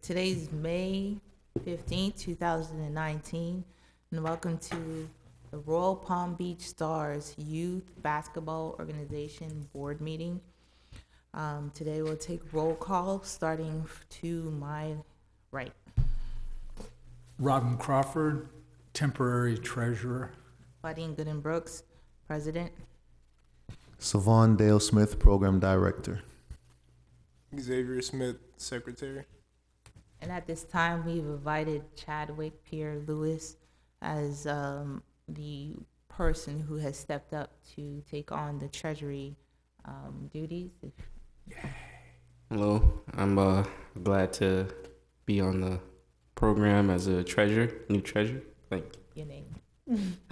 Today's May 15th, 2019, and welcome to the Royal Palm Beach Stars Youth Basketball Organization Board Meeting. Today we'll take roll call, starting to my right. Robin Crawford, temporary treasurer. Claudine Gooden Brooks, President. Savon Dale Smith, Program Director. Xavier Smith, Secretary. And at this time, we've invited Chadwick Pierre Lewis as the person who has stepped up to take on the treasury duties. Hello, I'm glad to be on the program as a new treasurer. Thank you. Your name.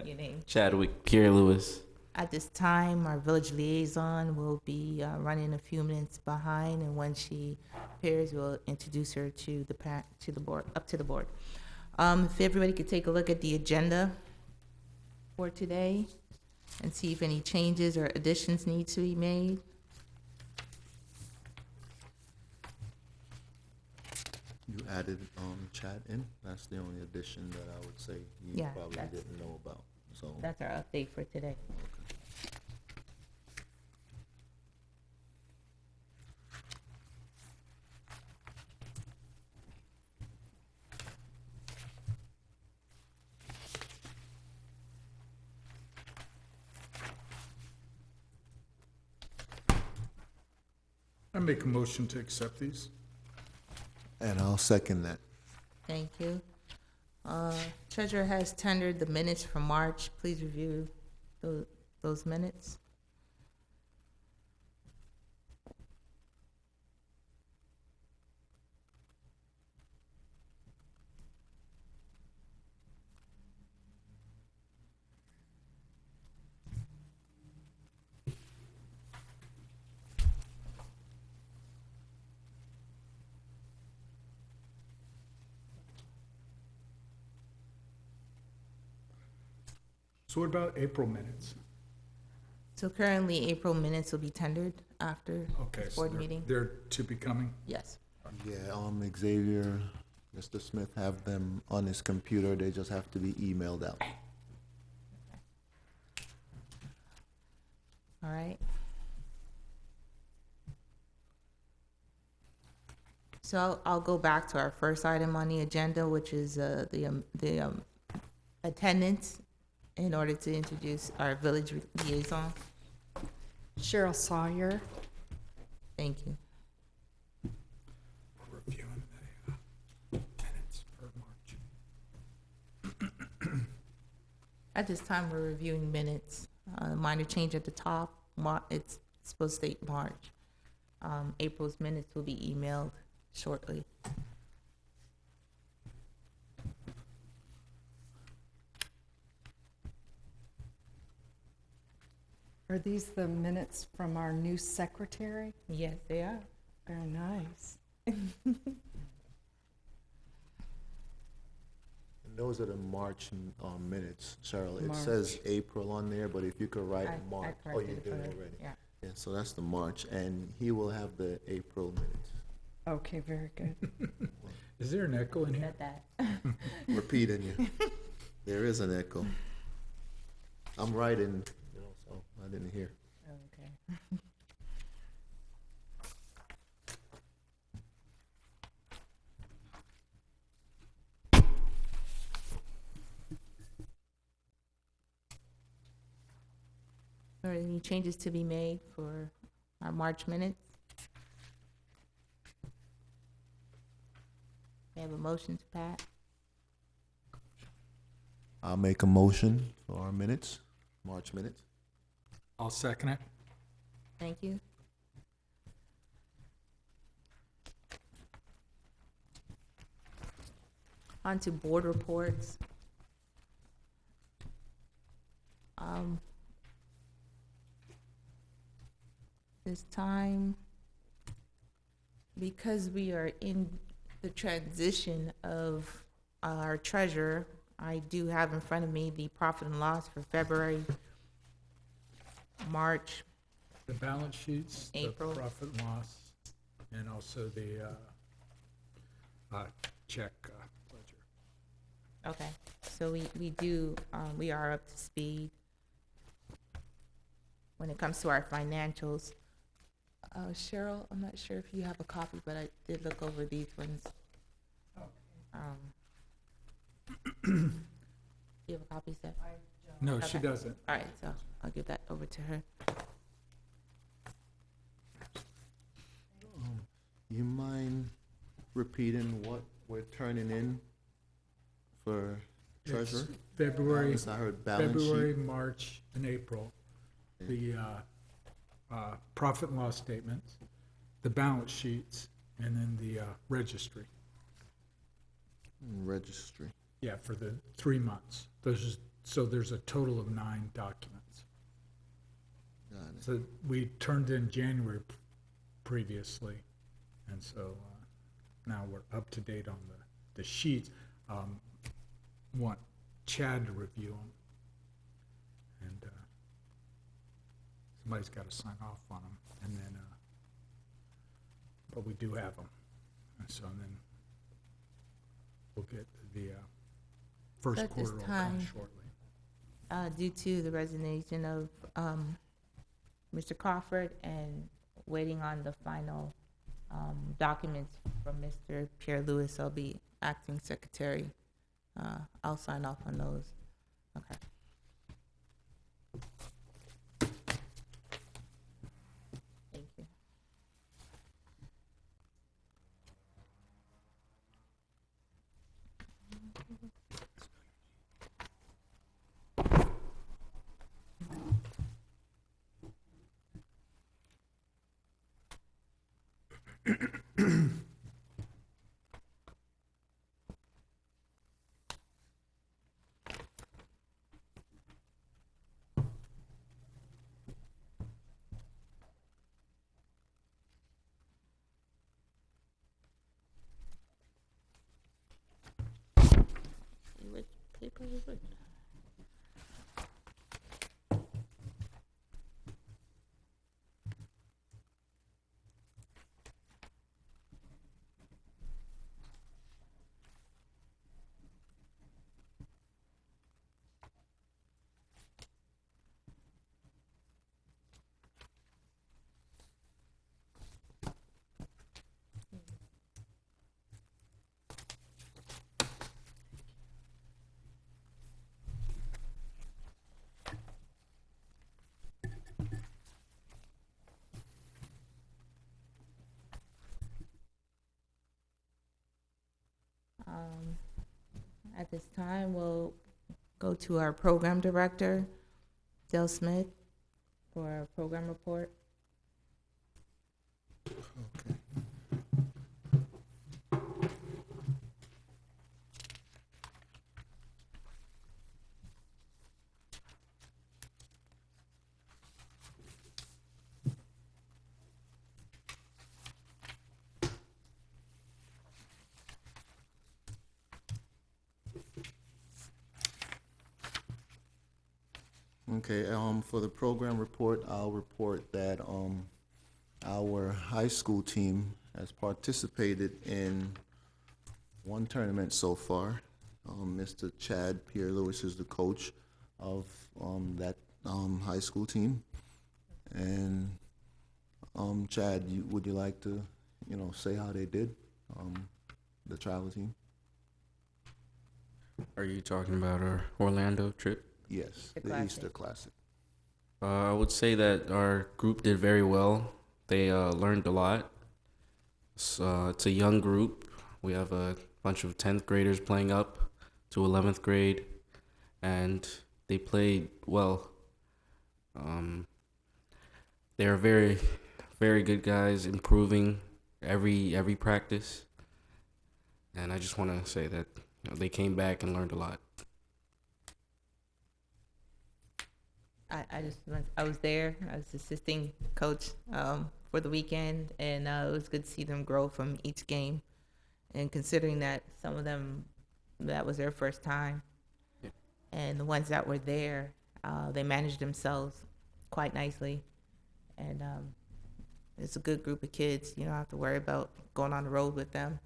Your name. Chadwick Pierre Lewis. At this time, our village liaison will be running a few minutes behind, and when she appears, we'll introduce her to the board, up to the board. If everybody could take a look at the agenda for today and see if any changes or additions need to be made. You added Chad in. That's the only addition that I would say you Yeah, probably that's- didn't know about. So That's our update for today. I make a motion to accept these. and I'll second that. Thank you. Treasurer has tendered the minutes from March. Please review those minutes. So what about April minutes? So currently, April minutes will be tendered after Okay, so board meeting. they're to be coming. Yes. Yeah, Xavier, Mr. Smith have them on his computer. They just have to be emailed out. All right. So I'll go back to our first item on the agenda, which is the attendance, in order to introduce our village liaison. Cheryl Sawyer. Thank you. Reviewing the minutes for March. At this time, we're reviewing minutes. Minor change at the top. It's supposed to state March. April's minutes will be emailed shortly. Are these the minutes from our new secretary? Yes, they are. Very nice. And those are the March minutes, Cheryl. It says April on there, but if you could write March. Oh, you corrected did it already. already. Yeah. Yeah, so that's the March, and he will have the April minutes. Okay, very good. Is there an echo in here? Said that. Repeating you. There is an echo. I'm writing, so I didn't hear. Okay. Are there any changes to be made for our March minutes? We have a motion to pass. I'll make a motion for our minutes, March minutes. I'll second it. Thank you. On to board reports. This time, because we are in the transition of our treasurer, I do have in front of me the profit and loss for February, March, The balance sheets, the April. profit and loss, and also the check ledger. Okay, so we do, we are up to speed when it comes to our financials. Cheryl, I'm not sure if you have a copy, but I did look over these ones. Do you have a copy, Seth? No, she Okay. doesn't. All right, so I'll give that over to her. You mind repeating what we're turning in for treasurer? It's February, I heard balance February, sheet. March, and April. The profit and loss statements, the balance sheets, and then the registry. Registry. Yeah, for the 3 months. So there's a total of 9 documents. Got it. So we turned in January previously, and so now we're up to date on the sheets. Want Chad to review them. And somebody's got to sign off on them, and then, but we do have them. And so then we'll get the first So at this quarter will come time, shortly. Due to the resignation of Mr. Crawford and waiting on the final documents from Mr. Pierre Lewis, I'll be acting secretary. I'll sign off on those. Okay. Thank you. See which paper is which. At this time, we'll go to our program director, Dale Smith, for our program report. Okay. Okay, for the program report, I'll report that, our high school team has participated in one tournament so far. Mr. Chad Pierre Lewis is the coach of, that, high school team. And, Chad, would you like to, say how they did, the travel team? Are you talking about our Orlando trip? Yes, The the Classic. Easter Classic. I would say that our group did very well. They learned a lot. It's a young group. We have a bunch of 10th graders playing up to 11th grade, and they played well. They're very, very good guys, improving every practice. And I just want to say that they came back and learned a lot. I was there. I was assisting coach for the weekend, and it was good to see them grow from each game. And considering that some of them, that was their first time, Yeah. and the ones that were there, they managed themselves quite nicely. And it's a good group of kids. You don't have to worry about going on the road with them.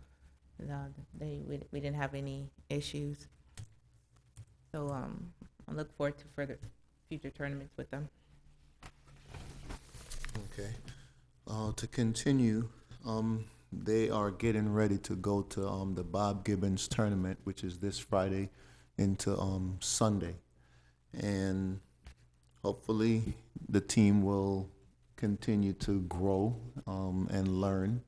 We didn't have any issues. So I look forward to further future tournaments with them. Okay. To continue, they are getting ready to go to the Bob Gibbons tournament, which is this Friday into Sunday. And hopefully the team will continue to grow and learn.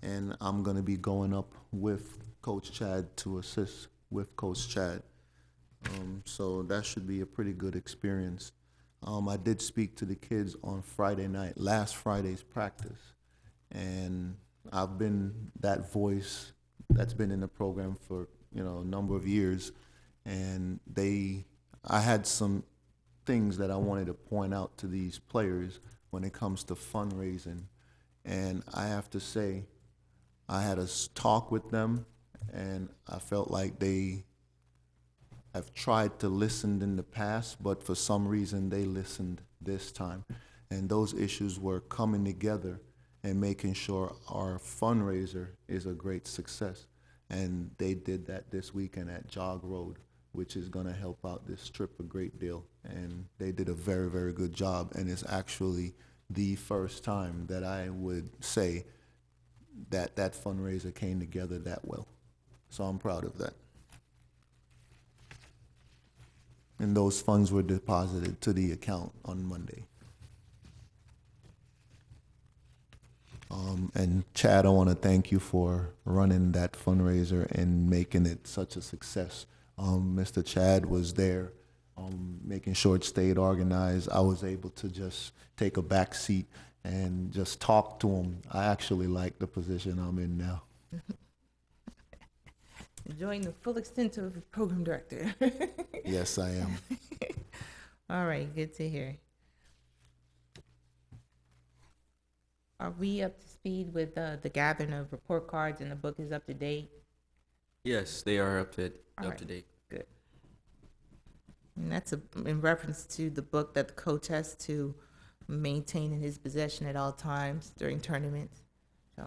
And I'm going to be going up with Coach Chad to assist with Coach Chad. So that should be a pretty good experience. I did speak to the kids on Friday night, last Friday's practice, and I've been that voice that's been in the program for, a number of years, and I had some things that I wanted to point out to these players when it comes to fundraising, and I have to say, I had a talk with them, and I felt like they have tried to listen in the past, but for some reason they listened this time. And those issues were coming together and making sure our fundraiser is a great success. And they did that this weekend at Jog Road, which is going to help out this trip a great deal. And they did a very, very good job. And it's actually the first time that I would say that that fundraiser came together that well. So I'm proud of that. And those funds were deposited to the account on Monday. And Chad, I want to thank you for running that fundraiser and making it such a success. Mr. Chad was there, making sure it stayed organized. I was able to just take a back seat and just talk to him. I actually like the position I'm in now. Enjoying the full extent of program director. Yes, I am. All right, good to hear. Are we up to speed with the gathering of report cards and the book is up to date? Yes, they are up All to right. date. Good. And that's in reference to the book that the coach has to maintain in his possession at all times during tournaments. So,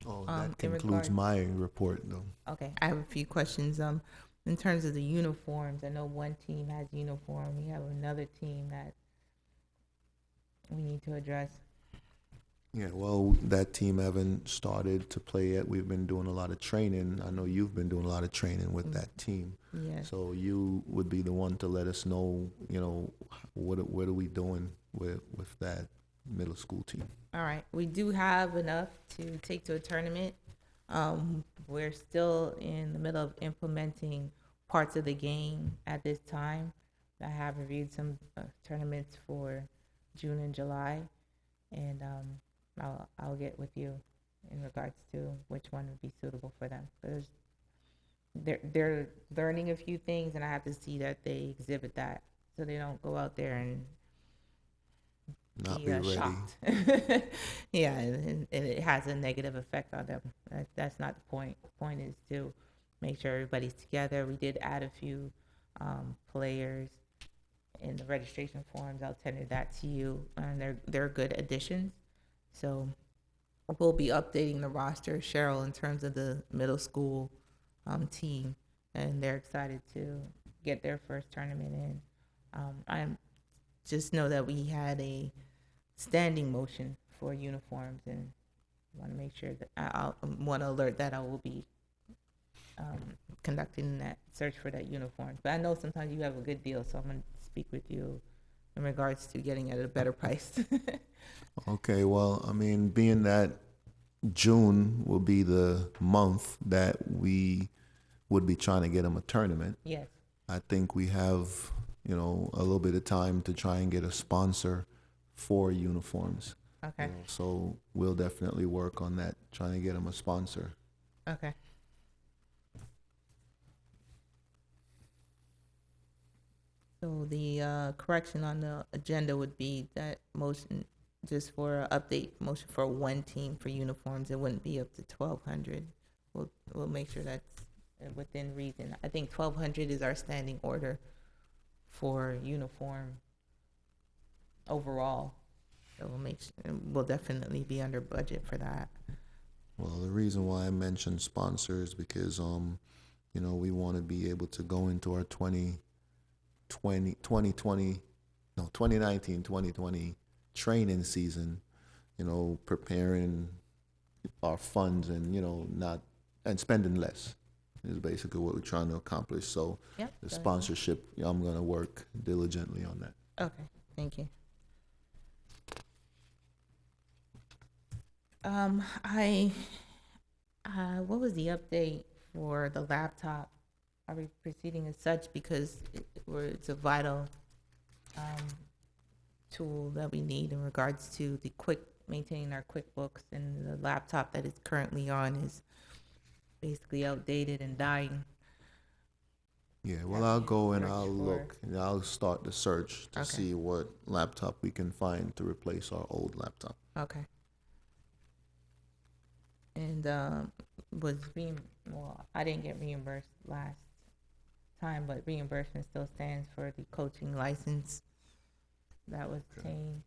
Oh, in that concludes regards- my report, though. okay, I have a few questions. In terms of the uniforms, I know one team has uniform. We have another team that we need to address. Yeah, well, that team haven't started to play yet. We've been doing a lot of training. I know you've been doing a lot of training with that team. Yes. So you would be the one to let us know, what are we doing with that middle school team? All right, we do have enough to take to a tournament. We're still in the middle of implementing parts of the game at this time. I have reviewed some tournaments for June and July, and I'll get with you in regards to which one would be suitable for them. They're learning a few things, and I have to see that they exhibit that, so they don't go out there and Not be ready. shocked. Yeah, and it has a negative effect on them. That's not the point. The point is to make sure everybody's together. We did add a few players in the registration forms. I'll tender that to you, and they're good additions. So we'll be updating the roster, Cheryl, in terms of the middle school team, and they're excited to get their first tournament in. I'm just know that we had a standing motion for uniforms, and want to make sure that I want to alert that I will be conducting that search for that uniform. But I know sometimes you have a good deal, so I'm going to speak with you in regards to getting it at a better price. Okay, well, I mean, being that June will be the month that we would be trying to get them a tournament, Yes. I think we have, a little bit of time to try and get a sponsor for uniforms. Okay. So we'll definitely work on that, trying to get them a sponsor. Okay. So the correction on the agenda would be that motion just for update, motion for one team for uniforms. It wouldn't be up to 1,200. We'll make sure that's within reason. I think 1,200 is our standing order for uniform overall. So we'll definitely be under budget for that. Well, the reason why I mentioned sponsors because, you know, we want to be able to go into our 2019-2020 training season, you know, preparing our funds and, you know, and spending less is basically what we're trying to accomplish. So Yep. the sponsorship, I'm going to work diligently on that. Okay, thank you. What was the update for the laptop? Are we proceeding as such because it's a vital tool that we need in regards to maintaining our QuickBooks, and the laptop that it's currently on is basically outdated and dying. Yeah, well, I'll go and Search I'll for- look and I'll start the search to Okay. see what laptop we can find to replace our old laptop. Okay. And I didn't get reimbursed last time, but reimbursement still stands for the coaching license that was Okay. changed.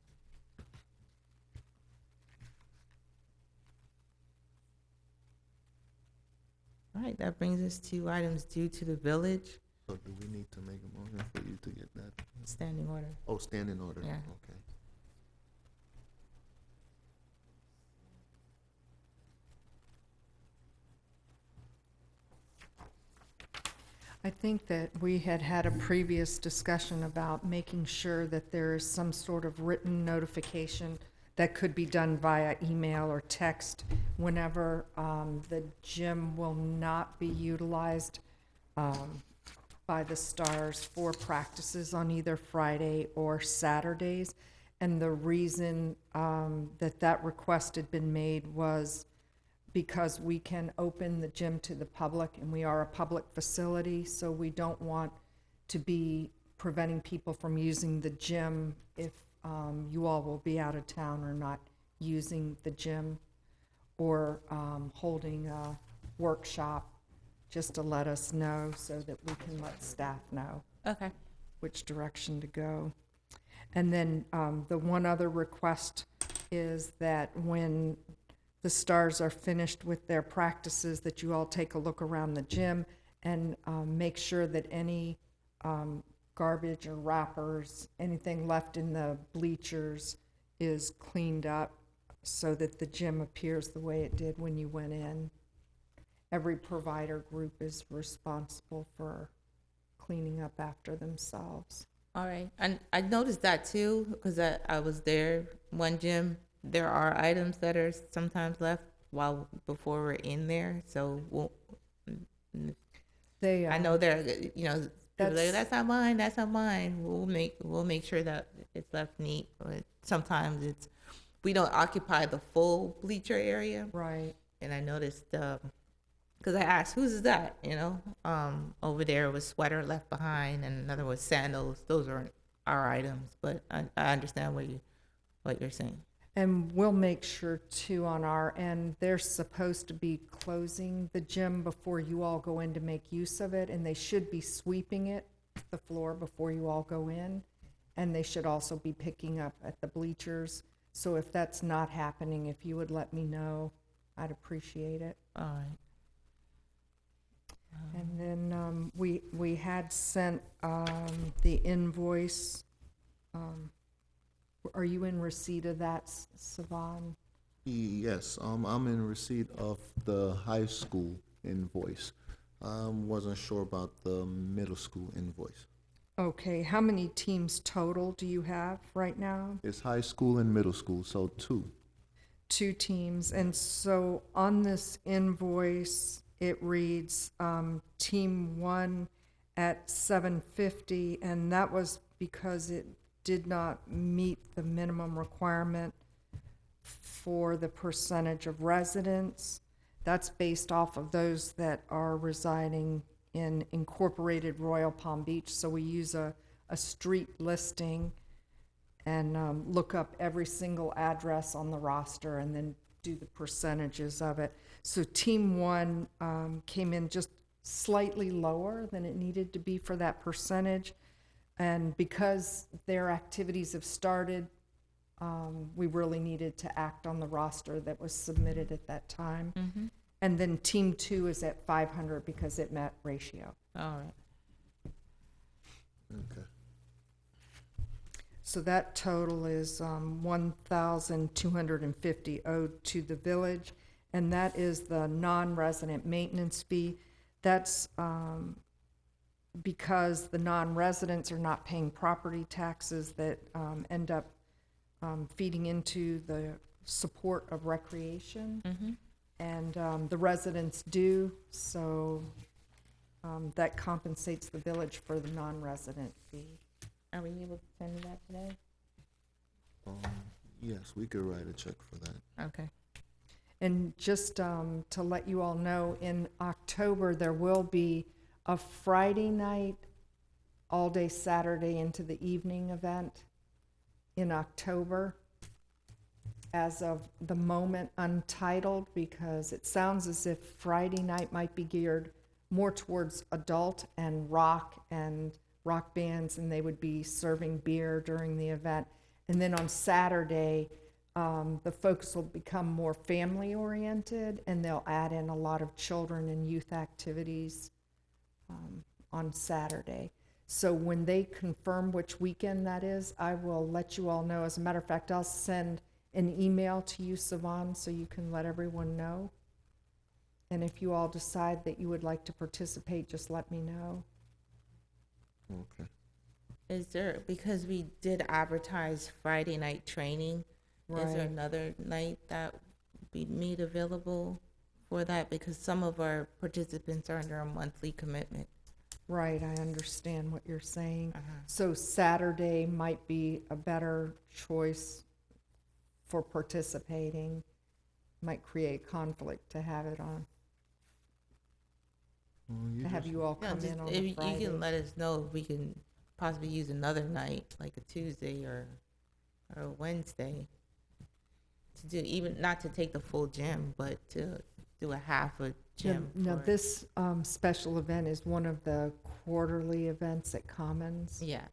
All right, that brings us to items due to the village, So do we need to make a motion for you to get that? standing order. Oh, standing order. Yeah. Okay. I think that we had a previous discussion about making sure that there is some sort of written notification that could be done via email or text whenever the gym will not be utilized by the Stars for practices on either Friday or Saturdays. And the reason that request had been made was because we can open the gym to the public, and we are a public facility, so we don't want to be preventing people from using the gym if you all will be out of town or not using the gym, or holding a workshop, just to let us know so that we can let staff know Okay. which direction to go. And then the one other request is that when the Stars are finished with their practices, that you all take a look around the gym and make sure that any garbage or wrappers, anything left in the bleachers is cleaned up so that the gym appears the way it did when you went in. Every provider group is responsible for cleaning up after themselves. All right. And I noticed that too, because I was there, one gym. There are items that are sometimes left before we're in there. So They, I know they're, people are like, That's- that's not mine, that's not mine. We'll make sure that it's left neat. But sometimes we don't occupy the full bleacher area. right. And I noticed, because I asked, whose is that? Over there was sweater left behind, and another was sandals. Those aren't our items, but I understand what you're saying. And we'll make sure too on our end, they're supposed to be closing the gym before you all go in to make use of it, and they should be sweeping it, the floor, before you all go in. And they should also be picking up at the bleachers. So if that's not happening, if you would let me know, I'd appreciate it. All right. And then we had sent the invoice. Are you in receipt of that, Savan? Yes, I'm in receipt of the high school invoice. Wasn't sure about the middle school invoice. Okay, how many teams total do you have right now? It's high school and middle school, so 2. 2 teams. And so on this invoice, it reads Team 1 at $750, and that was because it did not meet the minimum requirement for the percentage of residents. That's based off of those that are residing in Incorporated Royal Palm Beach. So we use a street listing and look up every single address on the roster and then do the percentages of it. So Team 1 came in just slightly lower than it needed to be for that percentage. And because their activities have started, we really needed to act on the roster that was submitted at that time. Mm-hmm. And then Team 2 is at 500 because it met ratio. All right. Okay. So that total is 1,250 owed to the village, and that is the non-resident maintenance fee. That's because the non-residents are not paying property taxes that end up feeding into the support of recreation, Mm-hmm. and the residents do, so that compensates the village for the non-resident fee. Are we able to send you that today? Yes, we could write a check for that. Okay. And just to let you all know, in October, there will be a Friday night, all day Saturday into the evening event in October. As of the moment, untitled, because it sounds as if Friday night might be geared more towards adult and rock bands, and they would be serving beer during the event. And then on Saturday, the folks will become more family-oriented, and they'll add in a lot of children and youth activities on Saturday. So when they confirm which weekend that is, I will let you all know. As a matter of fact, I'll send an email to you, Savan, so you can let everyone know. And if you all decide that you would like to participate, just let me know. Okay. Is there, because we did advertise Friday night training, is there Right. another night that we made available for that? Because some of our participants are under a monthly commitment. Right, I understand what you're saying. Uh-huh. So Saturday might be a better choice for participating. Might create conflict to have it on, Well, to have you all Yeah, come just in on if a you Friday. can let us know if we can possibly use another night, like a Tuesday or a Wednesday, to do, even, not to take the full gym, but to do a half a gym. Now, for- this special event is one of the quarterly events at Commons. Yeah,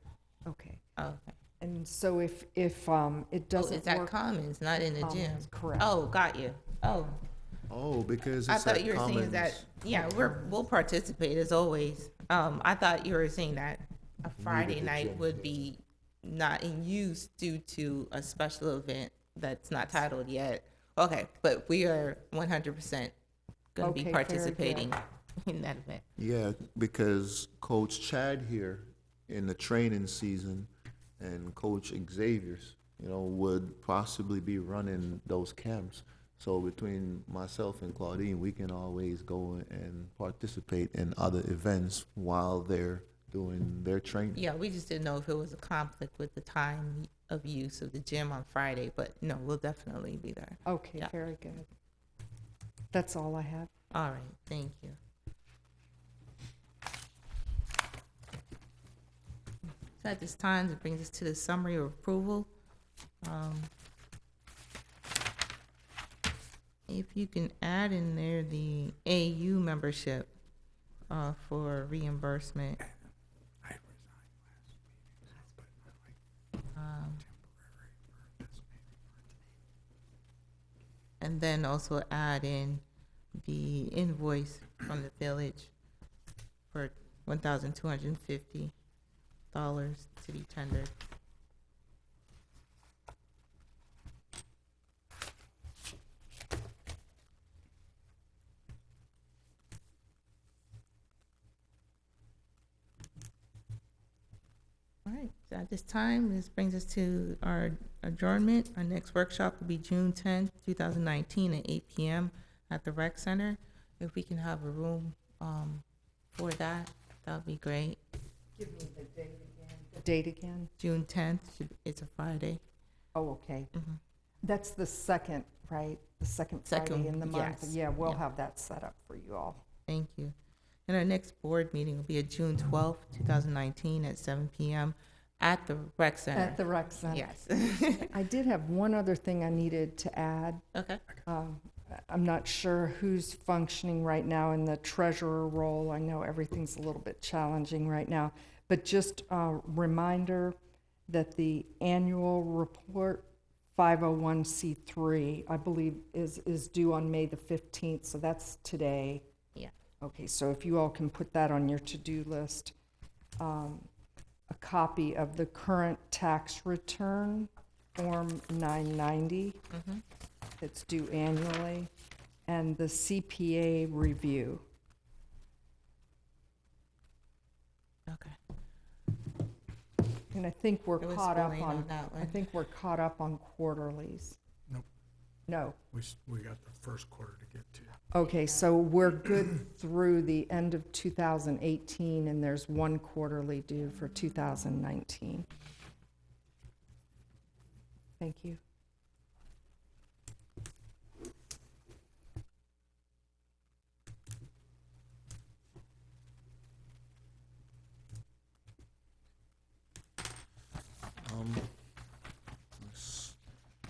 Okay, okay. and so if it Oh, doesn't it's at work. Commons, not in the gym. Commons, correct. Oh, got you. Oh, Oh, because I it's thought at you were saying that, Commons. yeah, we'll participate as always. I thought you were saying that a Friday the night gym. would be not in use due to a special event that's not titled yet. Okay, but we are 100% going to Okay, be very good. participating in that event. Yeah, because Coach Chad here in the training season and Coach Xavier's, would possibly be running those camps. So between myself and Claudine, we can always go and participate in other events while they're doing their training. Yeah, we just didn't know if it was a conflict with the time of use of the gym on Friday, but no, we'll definitely be there. Okay, Yeah. very good. That's all I have. All right, thank you. So at this time, it brings us to the summary of approval. If you can add in there the AU membership for reimbursement. I resigned last meeting, so I put in like um, temporary for this meeting. And then also add in the invoice from the village for $1,250 to be tendered. All right, so at this time, this brings us to our adjournment. Our next workshop will be June 10th, 2019 at 8 p.m. at the Rec Center. If we can have a room for that, that would be great. Give me the date again. The date again? June 10th, it's a Friday. Oh, okay. Mhm. That's the second, right? The second Friday Second, in the month? yes. Yeah, we'll Yeah. have that set up for you all. Thank you. And our next board meeting will be at June 12th, 2019 at 7 p.m. at the Rec Center. At the rec center. Yes. I did have one other thing I needed to add. Okay. I'm not sure who's functioning right now in the treasurer role. I know everything's a little bit challenging right now. But just a reminder that the annual report, 501c3, I believe is due on May the 15th, so that's today. Yeah. Okay, so if you all can put that on your to-do list. A copy of the current tax return, Form 990, that's due annually, and the CPA review. Okay. And I think we're There was caught up schooling on, on that I one. think we're caught up on quarterlies. Nope. No. We got the first quarter to get to. Okay, so we're good through the end of 2018, and there's one quarterly due for 2019. Thank you.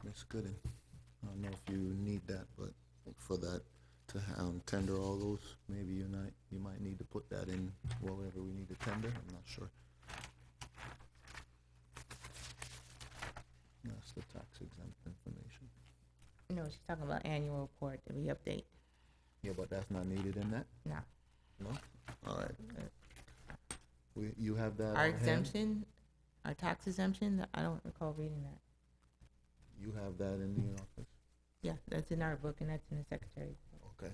Miss Gooden, I don't know if you need that, but for that to tender all those, maybe you might need to put that in wherever we need to tender, I'm not sure. That's the tax exempt information. No, she's talking about annual report that we update. Yeah, but that's not needed in that? No. No? All right. You have that Our on hand? exemption, our tax exemption, I don't recall reading that. You have that in the office? Yeah, that's in our book and that's in the secretary. Okay.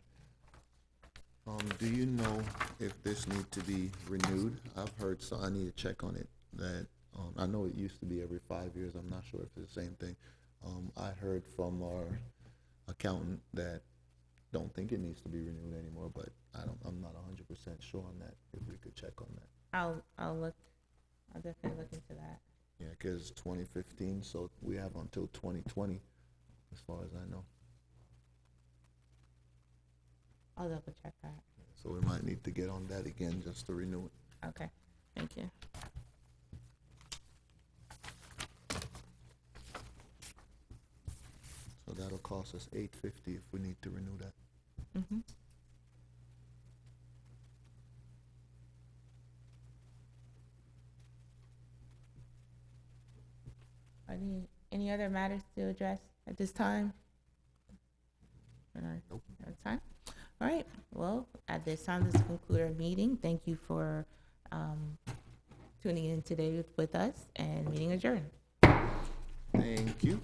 Do you know if this needs to be renewed? I've heard, so I need to check on it, that, I know it used to be every 5 years, I'm not sure if it's the same thing. I heard from our accountant that don't think it needs to be renewed anymore, but I'm not 100% sure on that, if we could check on that. I'll look, I'll definitely look into that. Yeah, because 2015, so we have until 2020, as far as I know. I'll double check that. So we might need to get on that again just to renew it. Okay, thank you. So that'll cost us $850 if we need to renew that. Mm-hmm. Any other matters to address at this time? Nope. That's time. All right, well, at this time, this concludes our meeting. Thank you for tuning in today with us, and meeting adjourned. Thank you.